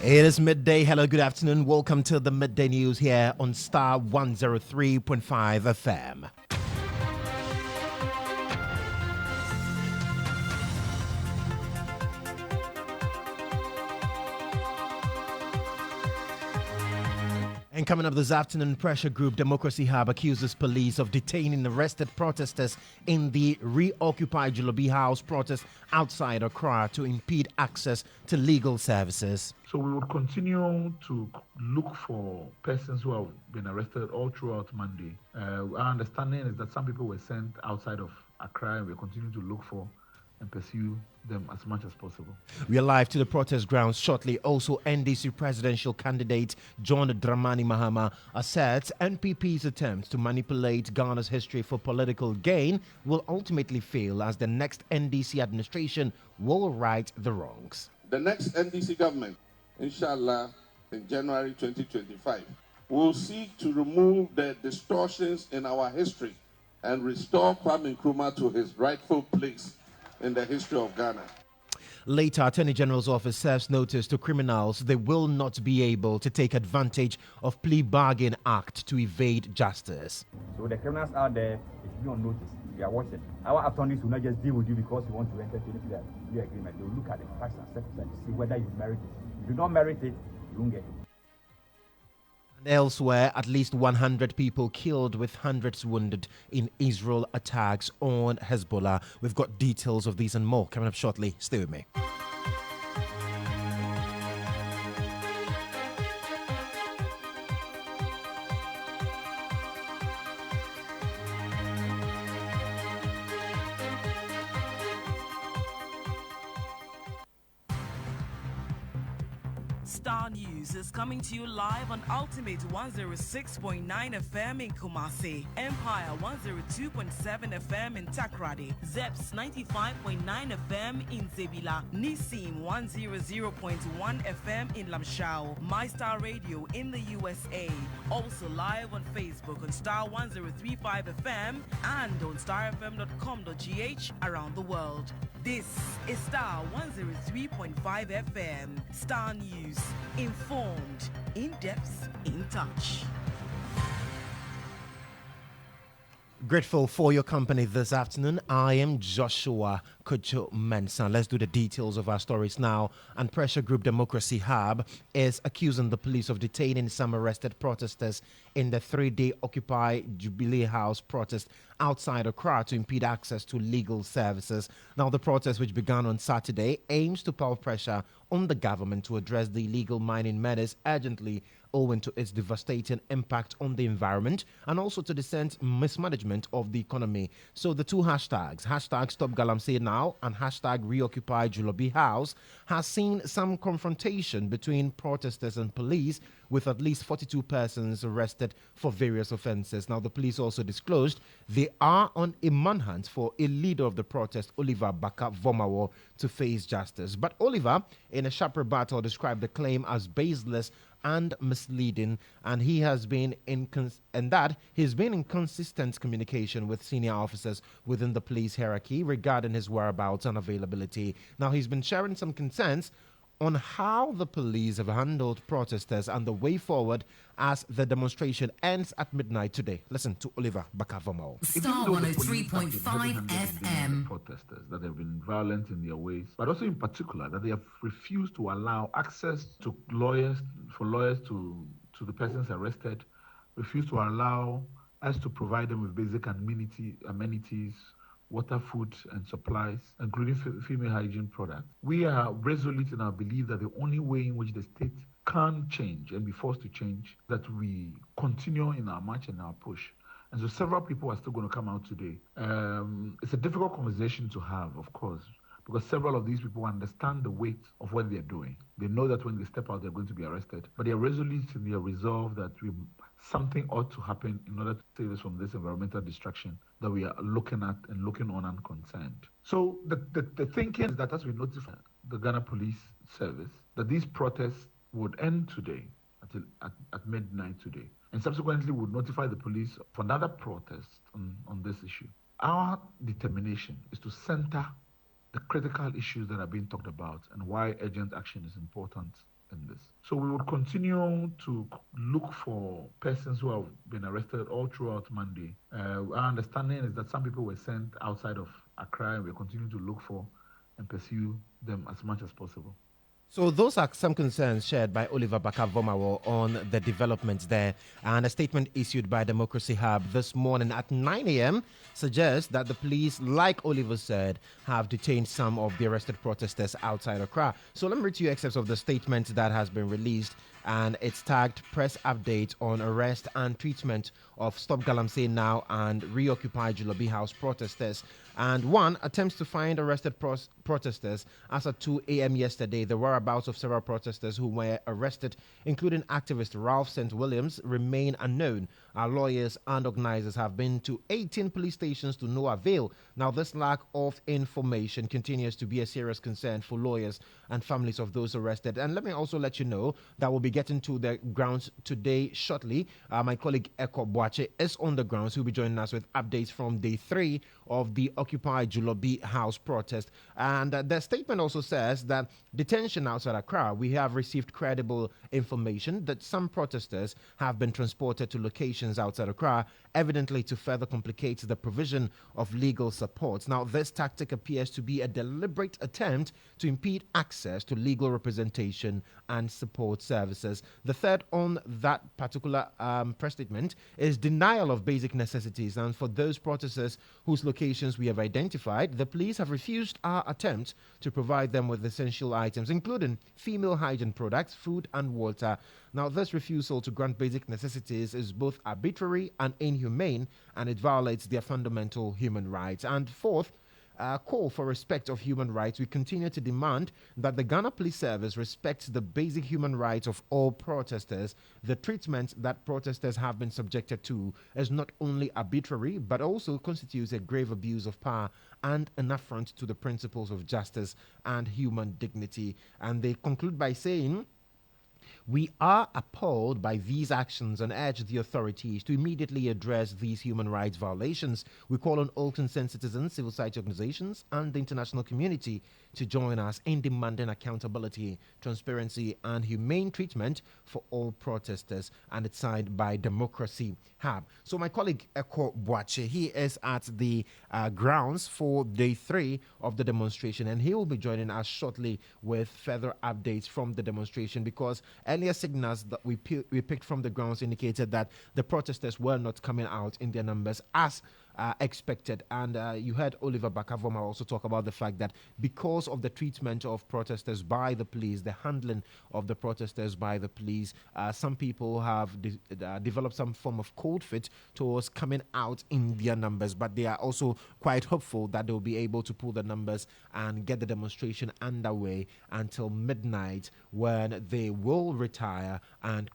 It is midday. Hello, good afternoon. Welcome to the Midday News here on Starr 103.5 FM. And coming up this afternoon, pressure group Democracy Hub accuses police of detaining arrested protesters in the Reoccupy Jolobi House protest outside Accra to impede access to legal services. So we will continue to look for persons who have been arrested all throughout Monday. Our understanding is that some people were sent outside of Accra, and we're continuing to look for and pursue them as much as possible. We are live to the protest grounds shortly. Also, NDC presidential candidate John Dramani Mahama asserts NPP's attempts to manipulate Ghana's history for political gain will ultimately fail as the next NDC administration will right the wrongs. The next NDC government, inshallah, in January 2025, will seek to remove the distortions in our history and restore Kwame Nkrumah to his rightful place in the history of Ghana. Later, Attorney General's office serves notice to criminals they will not be able to take advantage of Plea Bargain Act to evade justice. So the criminals out there, if you don't notice, they are watching. Our attorneys will not just deal with you because you want to enter into the agreement. They will look at the facts and circumstances to see whether you merit it. If you don't merit it, you won't get it. Elsewhere, at least 100 people killed with hundreds wounded in Israel attacks on Hezbollah. We've got details of these and more coming up shortly. Stay with me. Starr News is coming to you live on Ultimate 106.9 FM in Kumasi, Empire 102.7 FM in Takrady, Zeps 95.9 FM in Zebila, Nissim 100.1 FM in Lamshao, My Star Radio in the USA. Also live on Facebook on Starr 103.5 FM and on starfm.com.gh around the world. This is Starr 103.5 FM. Starr News. Informed, in depth, in touch. Grateful for your company this afternoon. I am Joshua Kodjo Mensah. Let's do the details of our stories now. And pressure group Democracy Hub is accusing the police of detaining some arrested protesters in the 3-day Occupy Jubilee House protest outside Accra to impede access to legal services. Now, the protest, which began on Saturday, aims to put pressure on the government to address the illegal mining menace urgently, owing to its devastating impact on the environment and also to the sense mismanagement of the economy. So the two hashtags, hashtag Stop Galamsey Now and hashtag Reoccupy Jolobi House, has seen some confrontation between protesters and police, with at least 42 persons arrested for various offences. Now, the police also disclosed they are on a manhunt for a leader of the protest, Oliver Baka Vomawo, to face justice. But Oliver, in a sharp rebuttal, described the claim as baseless and misleading, and he has been in inconsistent communication with senior officers within the police hierarchy regarding his whereabouts and availability. Now, he's been sharing some concerns on how the police have handled protesters and the way forward as the demonstration ends at midnight today. Listen to Oliver Bakavomo. Starr 103.5 FM. Protesters that have been violent in their ways, but also in particular that they have refused to allow access to lawyers to the persons arrested, refused to allow us to provide them with basic amenities, water, food, and supplies, including female hygiene products. We are resolute in our belief that the only way in which the state can change and be forced to change, that we continue in our march and our push. And so several people are still going to come out today. It's a difficult conversation to have, of course, because several of these people understand the weight of what they're doing. They know that when they step out, they're going to be arrested. But they're resolute in their resolve that something ought to happen in order to save us from this environmental destruction that we are looking at and looking on unconcerned. So the thinking is that as we notify the Ghana Police Service that these protests would end today at midnight today, and subsequently would notify the police for another protest on this issue. Our determination is to center the critical issues that are being talked about and why urgent action is important in this. So we would continue to look for persons who have been arrested all throughout Monday. Our understanding is that some people were sent outside of Accra, and we're continuing to look for and pursue them as much as possible. So those are some concerns shared by Oliver Bakavomawo on the developments there. And a statement issued by Democracy Hub this morning at 9 a.m. suggests that the police, like Oliver said, have detained some of the arrested protesters outside Accra. So let me read to you excerpts of the statement that has been released, and it's tagged press update on arrest and treatment of Stop Galamsey Now and Reoccupy Julobi House protesters. And one attempts to find arrested protesters as at 2 a.m. yesterday. The whereabouts of several protesters who were arrested, including activist Ralph St. Williams, remain unknown. Our lawyers and organizers have been to 18 police stations to no avail. Now, this lack of information continues to be a serious concern for lawyers and families of those arrested. And let me also let you know that we'll be getting to the grounds today shortly. My colleague Eko Boache is on the grounds. He'll be joining us with updates from day 3 of the Occupy Julobi House protest. And the statement also says that detention outside Accra, we have received credible information that some protesters have been transported to locations outside Accra, evidently to further complicate the provision of legal support. Now, this tactic appears to be a deliberate attempt to impede access to legal representation and support services. The third on that particular press statement is denial of basic necessities. And for those protesters whose locations we have identified, the police have refused our attempt to provide them with essential items, including female hygiene products, food, and water. Now, this refusal to grant basic necessities is both arbitrary and inhumane, and it violates their fundamental human rights. And fourth, call for respect of human rights. We continue to demand that the Ghana Police Service respects the basic human rights of all protesters. The treatment that protesters have been subjected to is not only arbitrary, but also constitutes a grave abuse of power and an affront to the principles of justice and human dignity. And they conclude by saying, we are appalled by these actions and urge the authorities to immediately address these human rights violations. We call on all concerned citizens, civil society organizations, and the international community to join us in demanding accountability, transparency, and humane treatment for all protesters. And it's signed by Democracy Hub. So my colleague Eko Boache, he is at the grounds for day 3 of the demonstration, and he will be joining us shortly with further updates from the demonstration, because earlier signals that we picked from the grounds indicated that the protesters were not coming out in their numbers as expected. And you heard Oliver Bakavoma also talk about the fact that because of the treatment of protesters by the police, the handling of the protesters by the police, some people have developed some form of cold feet towards coming out in their numbers. But they are also quite hopeful that they'll be able to pull the numbers and get the demonstration underway until midnight, when they will retire and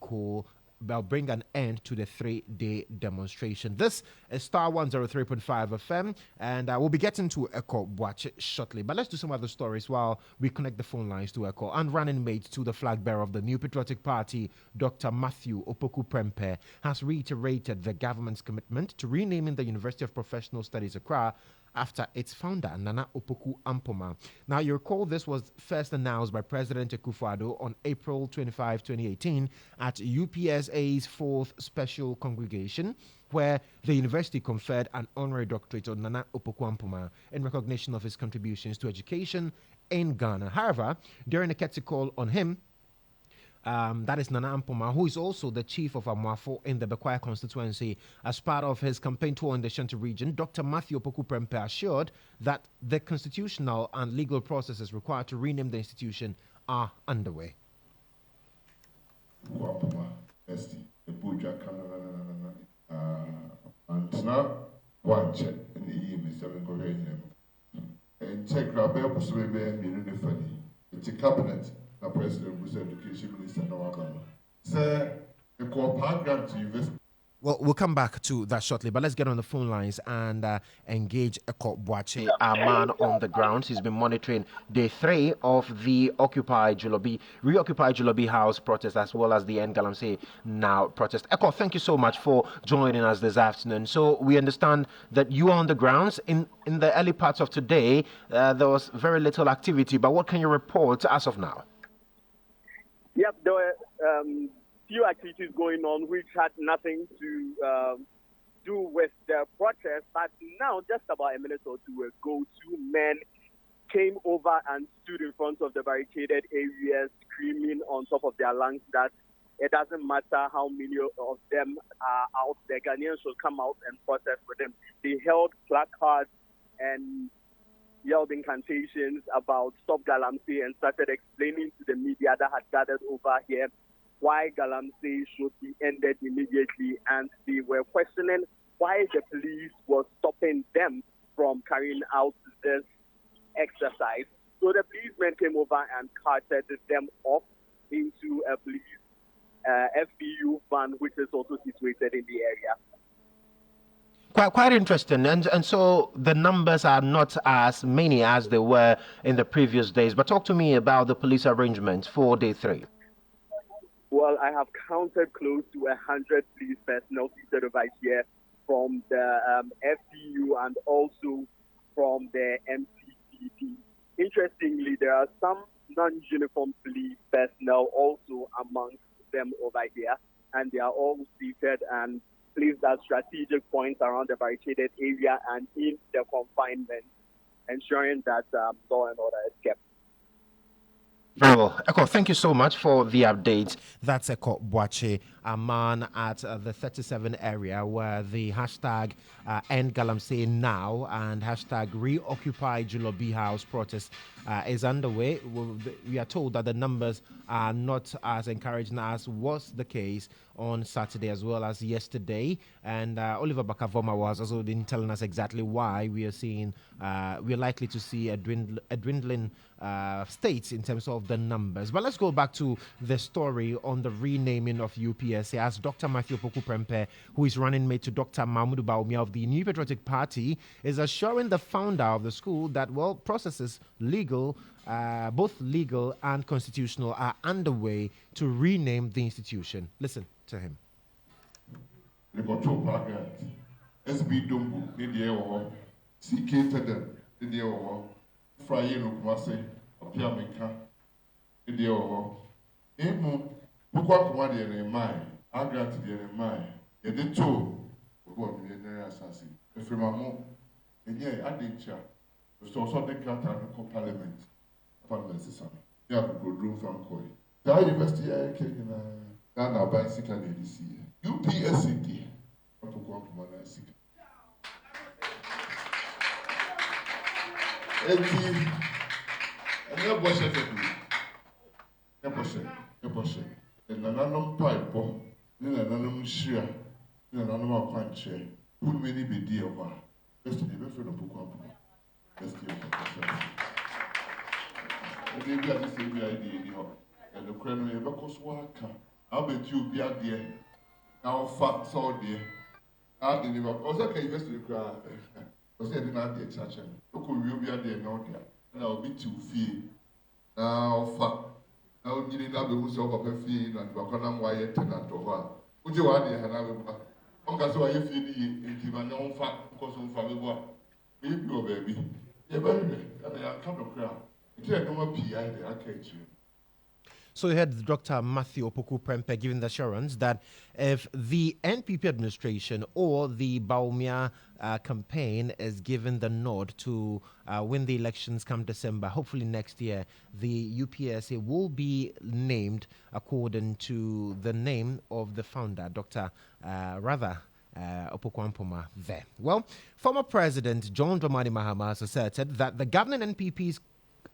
bring an end to the 3-day demonstration. This is Starr 103.5 FM, and we'll be getting to Eko Boache shortly. But let's do some other stories while we connect the phone lines to Eko. And running mate to the flag bearer of the New Patriotic Party, Dr. Matthew Opoku Prempeh, has reiterated the government's commitment to renaming the University of Professional Studies Accra after its founder, Nana Opoku Ampoma. Now, you recall this was first announced by President Akufo-Addo on April 25, 2018 at UPSA's 4th Special Congregation, where the university conferred an honorary doctorate on Nana Opoku Ampoma in recognition of his contributions to education in Ghana. However, during a courtesy call on him, that is Nana Ampoma, who is also the chief of Amoafo in the Bekwai constituency. As part of his campaign tour in the Shanti region, Dr. Matthew Opoku Prempeh assured that the constitutional and legal processes required to rename the institution are underway. It's a cabinet. The president was education minister now. Sir, the program to invest. Well, we'll come back to that shortly, but let's get on the phone lines and engage Eko Boache, our man on the ground. He's been monitoring day 3 of the Reoccupy Julobi House protest, as well as the End Galamsey Now protest. Eko, thank you so much for joining us this afternoon. So we understand that you are on the grounds. In the early parts of today, there was very little activity, but what can you report as of now? Yep, there were few activities going on which had nothing to do with the protest, but now, just about a minute or two ago, two men came over and stood in front of the barricaded areas, screaming on top of their lungs that it doesn't matter how many of them are out, the Ghanaians should come out and protest with them. They held placards and yelled incantations about Stop Galamsey and started explaining to the media that had gathered over here why Galamsey should be ended immediately, and they were questioning why the police was stopping them from carrying out this exercise. So the policemen came over and carted them off into a police FBU van, which is also situated in the area. Quite interesting. And so the numbers are not as many as they were in the previous days. But talk to me about the police arrangements for day 3. Well, I have counted close to 100 police personnel seated over here from the FBU and also from the MCCP. Interestingly, there are some non-uniform police personnel also amongst them over here, and they are all seated and placed at strategic points around the barricaded area and in the confinement, ensuring that law and order is kept. Very well. Eko, thank you so much for the update. That's Eko Boache, a man at the 37 area where the hashtag End Galamsey Now and hashtag Reoccupy Julobi House protest is underway. We are told that the numbers are not as encouraging as was the case on Saturday as well as yesterday. And Oliver Bakavoma was also telling us exactly why we are seeing, we are likely to see a dwindling state in terms of the numbers. But let's go back to the story on the renaming of UPSA, as Dr. Matthew Opoku Prempeh, who is running mate to Dr. Mahmoud Bawumia of the New Patriotic Party, is assuring the founder of the school that, well, processes legal, both legal and constitutional, are underway to rename the institution. Listen to him. The control program, SB Dumbu, the CK Tedem, the Friday no Kumase, Apia Meka, the Emu, Pukwa Kumadi and Mai, Agrat and Mai, the two, what the assassin, the Fremamo, and yet I think chair, the social declaration parliament, Parliament system. You have to go do from Koi. The university I came in Ghana bicycle this year. UPSCD, Pukwa Kumana. And Neboshe, and another pipe, then another share, then another puncher. Put many be dear one. Let's be a friend of Pukwa. Let's give it. And they got the same idea, and the crown of Becos Waka. I'll bet you be out there. Now, fat saw dear. I didn't even. Was okay, invested the crowd. Was there not the church? Look, we will be out there now, and I'll be too few. Now, fat. Now, you need not be who's over a fee and Bakanam Wyatt tenant over. Would you want to have a Uncle, you feel in Tivan fat because of family. Baby, your baby. Yeah, baby, and I come to crowd. It's a normal PI, I catch you. So you heard Dr. Matthew Opoku Prempeh giving the assurance that if the NPP administration or the Bawumia campaign is given the nod to win the elections come December, hopefully next year, the UPSA will be named according to the name of the founder, Dr. Opoku there. Well, former President John Dramani Mahama has asserted that the governing NPP's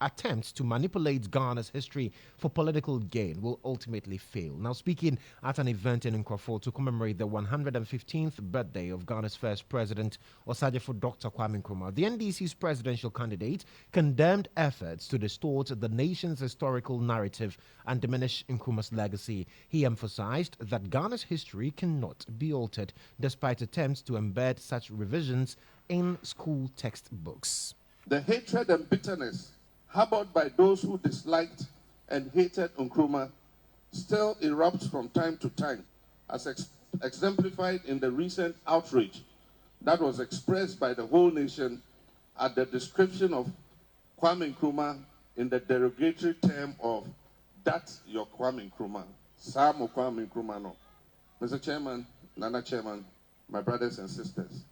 attempts to manipulate Ghana's history for political gain will ultimately fail. Now, speaking at an event in Nkrofo to commemorate the 115th birthday of Ghana's first president, Osagyefo Dr. Kwame Nkrumah, the NDC's presidential candidate condemned efforts to distort the nation's historical narrative and diminish Nkrumah's legacy. He emphasized that Ghana's history cannot be altered, despite attempts to embed such revisions in school textbooks. The hatred and bitterness harbored by those who disliked and hated Nkrumah still erupts from time to time, as exemplified in the recent outrage that was expressed by the whole nation at the description of Kwame Nkrumah in the derogatory term of That's your Kwame Nkrumah. Sam Kwame Nkrumah no. Mr. Chairman, Nana Chairman, my brothers and sisters,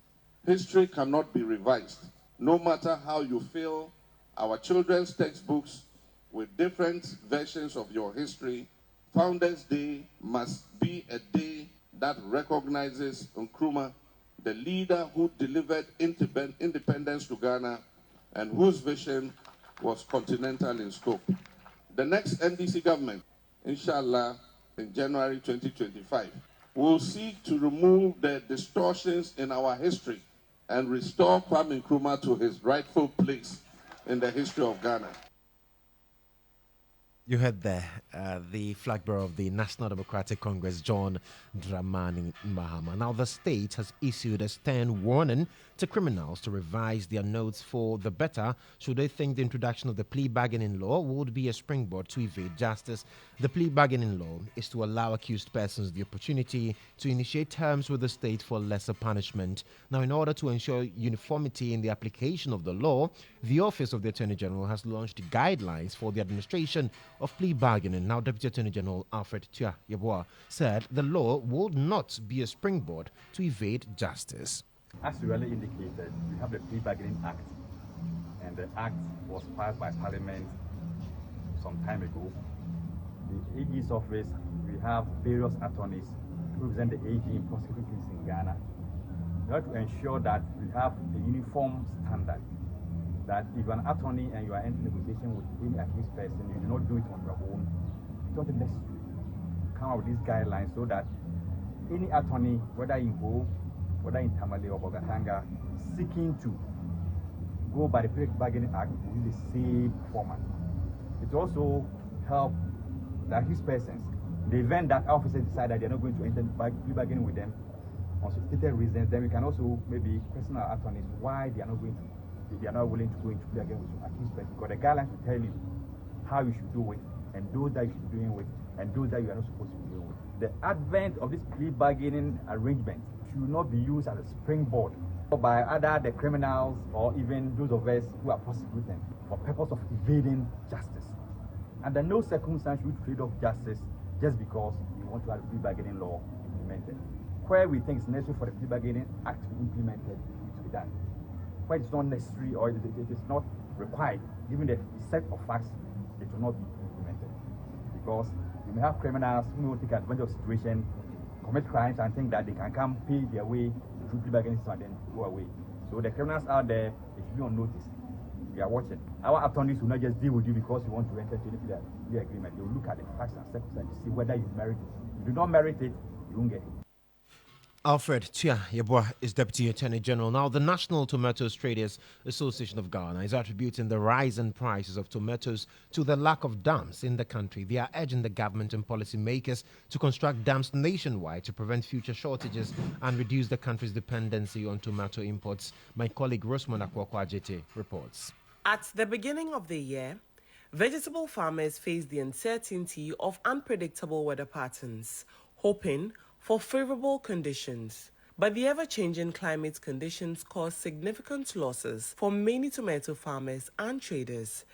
history cannot be revised, no matter how you fill our children's textbooks with different versions of your history. Founders' Day must be a day that recognizes Nkrumah, the leader who delivered independence to Ghana and whose vision was continental in scope. The next NDC government, inshallah, in January 2025, will seek to remove the distortions in our history and restore Kwame Nkrumah to his rightful place in the history of Ghana. You heard there the flag bearer of the National Democratic Congress, John Dramani Mahama. Now, the state has issued a stern warning to criminals to revise their notes for the better should they think the introduction of the plea bargaining law would be a springboard to evade justice. The plea bargaining law is to allow accused persons the opportunity to initiate terms with the state for lesser punishment. Now, in order to ensure uniformity in the application of the law, the Office of the Attorney General has launched guidelines for the administration of plea bargaining. Now, Deputy Attorney General Alfred Tua Yeboah said the law would not be a springboard to evade justice. As you already indicated, we have the Plea Bargaining Act, and the Act was passed by Parliament some time ago. The AG's office, we have various attorneys who represent the AG in prosecuting cases in Ghana. We have to ensure that we have a uniform standard, that if you're an attorney and you are in negotiation with any accused person, you do not do it on your own. It's not necessary to come up with these guidelines so that any attorney, whether in Bo, whether in Tamale or Bogatanga, seeking to go by the Plea Bargaining Act will use the same format. It also helps the accused persons. In the event that officers decide that they're not going to enter plea bargaining with them on stated reasons, then we can also maybe question our attorneys why they are not willing to go into plea bargaining with some accused persons. Because the guidelines will tell you how you should do it, and those that you should be doing with, and those that you are not supposed to be doing with. The advent of this plea bargaining arrangement should not be used as a springboard by either the criminals or even those of us who are prosecuting for purpose of evading justice. Under no circumstance should we trade off justice just because we want to have a plea bargaining law implemented. Where we think it's necessary for the plea bargaining act to be implemented, it will be done. Where it's not necessary or it is not required, given the set of facts, it will not be implemented. Because you may have criminals who will take advantage of the situation, commit crimes and think that they can come pay their way through plea bargaining and then go away. So the criminals out there, they should be on notice. We are watching. Our attorneys will not just deal with you because you want to enter into a plea agreement. They will look at the facts and circumstances to see whether you merit it. If you do not merit it, you won't get it. Alfred Tua Yeboah is Deputy Attorney General. Now, the National Tomatoes Traders Association of Ghana is attributing the rise in prices of tomatoes to the lack of dams in the country. They are urging the government and policymakers to construct dams nationwide to prevent future shortages and reduce the country's dependency on tomato imports. My colleague Rosman Akwakwa-Ajete reports. At the beginning of the year, vegetable farmers faced the uncertainty of unpredictable weather patterns, hoping for favorable conditions. But the ever-changing climate conditions caused significant losses for many tomato farmers and traders,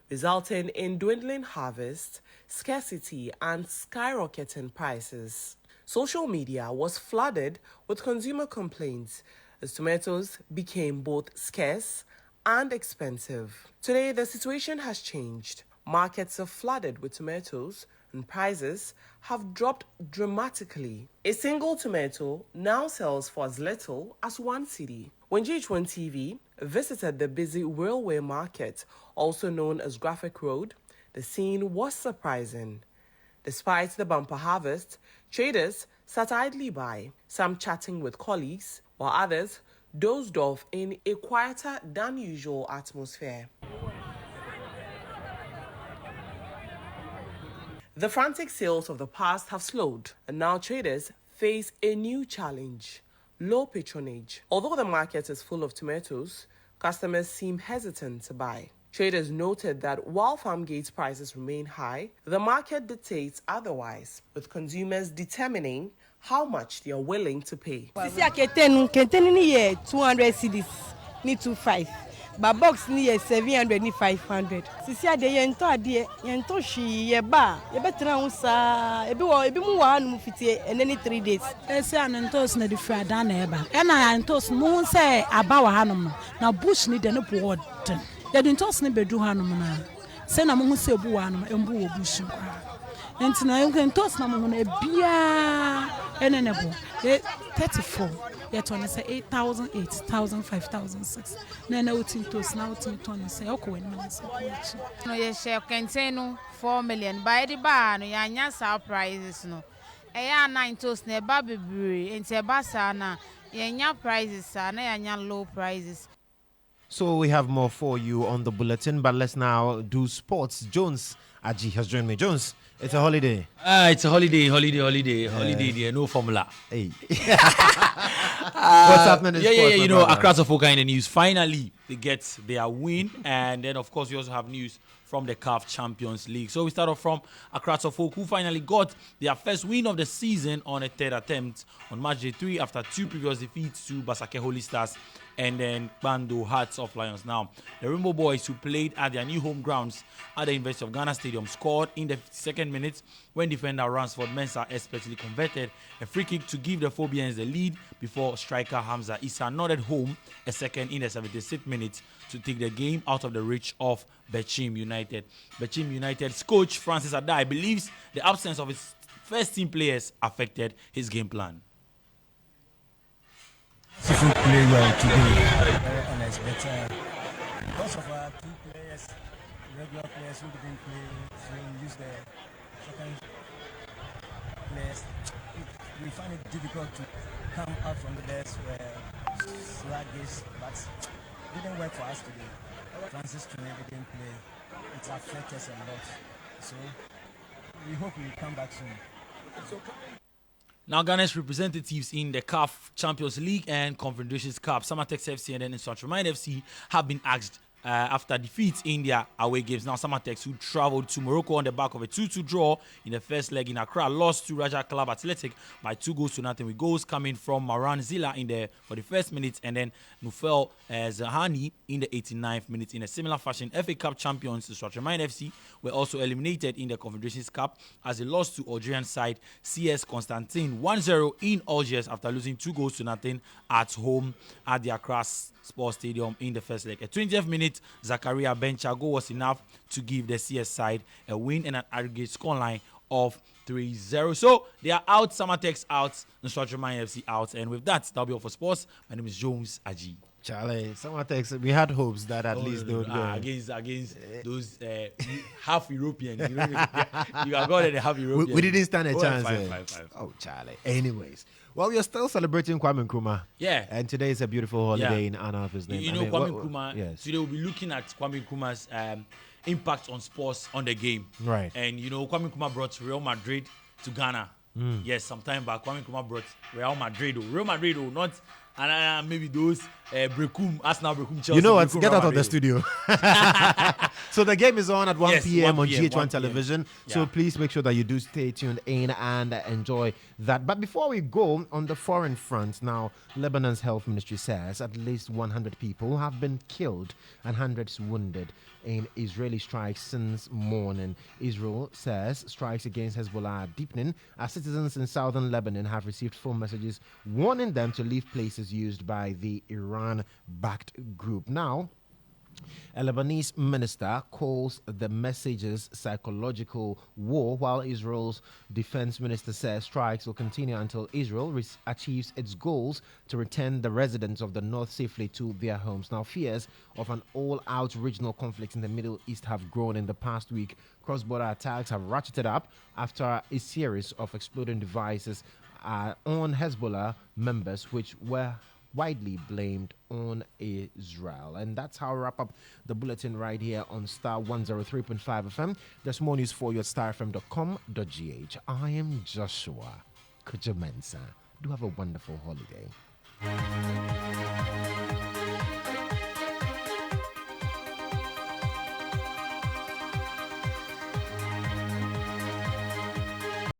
resulting in dwindling harvest, scarcity, and skyrocketing prices. Social media was flooded with consumer complaints as tomatoes became both scarce and expensive. Today, the situation has changed. Markets are flooded with tomatoes and prices have dropped dramatically. A single tomato now sells for as little as 1 cedi. When GH1 TV visited the busy railway market, also known as Graphic Road, the scene was surprising. Despite the bumper harvest, traders sat idly by, some chatting with colleagues, while others dozed off in a quieter than usual atmosphere. The frantic sales of the past have slowed, and now traders face a new challenge: low patronage. Although the market is full of tomatoes, customers seem hesitant to buy. Traders noted that while farm gate prices remain high, the market dictates otherwise, with consumers determining how much they are willing to pay. 200 cedis, need 25. But box near 700 ni 500. Sisi ade yento ade yento hwi ye ba ye betena ho sa ebi mu wa no fitie eneni 3 days. Ese anentos na di fra da na eba. E na anentos mu se aba wa hanom no. Na bush ni de no board. Ye di entos ni bedu hanom na. Se na mu se bu wa hanom embu wo bush kwa. Enti na entos na mu na bia enenebo. 34. Yet when I say 8,000, 8,000, 5,000, 6. Then I would think to now to say, okay, no, yes, she contain 4 million. By the bar, no, ya surprises no. A 9 toast ne baby brewery, and Sebasana, ya prizes, and ya low prices. So we have more for you on the bulletin, but let's now do sports. Jones Aji has joined me. Jones, it's a holiday. It's a holiday there, no formula. Hey. What's happening in sports? You know, across the Foka in the news. Finally, they get their win, and then of course we also have news from the CAF Champions League. So we start off from Accra Folk, who finally got their first win of the season on a third attempt on match day 3 after 2 previous defeats to Basake Holy Stars and then Bando Hearts of Lions. Now, the Rainbow Boys, who played at their new home grounds at the University of Ghana Stadium, scored in the 52nd minute when defender Ransford Mensah expertly converted a free kick to give the Phobians the lead before striker Hamza Issa nodded home a second in the 76th minute to take the game out of the reach of Bechim United. Bechim United's coach Francis Adai believes the absence of his first team players affected his game plan. Sifu play well today, very honest, but because of our 2 players, regular players who didn't play, so we use the second players. We find it difficult to come out from the desk where sluggish, but it didn't work for us today. Francis Tune didn't play, it affected us a lot, so we hope we will come back soon. Now, Ghana's representatives in the CAF Champions League and Confederations Cup, Samatex FC and then Instrument FC, have been asked after defeats in their away games. Now, Samatex, who traveled to Morocco on the back of a 2-2 draw in the first leg in Accra, lost to Raja Club Athletic by 2-0, with goals coming from Maran Zila in the 41st minute and then Nufel Zahani in the 89th minute. In a similar fashion, FA Cup champions Instrument FC were also eliminated in the Confederations Cup as they lost to Algerian side CS Constantine 1-0 in Algiers after losing 2-0 at home at the Accra Sports Stadium in the first leg. A 20th minute Zakaria Bencha goal was enough to give the CS side a win and an aggregate scoreline of 3-0. So they are out, Samatex out, Instrument FC out, and with that, that'll be all for sports. My name is Jones Aji. Charlie, Samatex, we had hopes that at least they would go against those half Europeans. You are going to half European. We didn't stand a chance. Five. Oh, Charlie. Anyways. Well, you're still celebrating Kwame Nkrumah. Yeah. And today is a beautiful holiday in honor of his name. You know, Kwame Nkrumah, yes. Today we'll be looking at Kwame Nkrumah's impact on sports on the game. Right. And, you know, Kwame Nkrumah brought Real Madrid to Ghana. Yes, sometime back, Kwame Nkrumah brought Real Madrid. Real Madrid, not maybe those Arsenal, Chelsea. You know what? Get out of the studio. So the game is on at 1 p.m. on GH1 television. Yeah. So please make sure that you do stay tuned in and enjoy that. But before we go on the foreign front, now Lebanon's health ministry says at least 100 people have been killed and hundreds wounded in Israeli strikes since morning. Israel says strikes against Hezbollah are deepening as citizens in southern Lebanon have received phone messages warning them to leave places used by the Iran-backed group. Now, a Lebanese minister calls the messages psychological war, while Israel's defense minister says strikes will continue until Israel achieves its goals to return the residents of the north safely to their homes. Now, fears of an all-out regional conflict in the Middle East have grown in the past week. Cross-border attacks have ratcheted up after a series of exploding devices on Hezbollah members, which were widely blamed on Israel. And that's how I wrap up the bulletin right here on Starr 103.5 FM. There's more news for you at starfm.com.gh. I am Joshua Kodjo Mensah. Do have a wonderful holiday.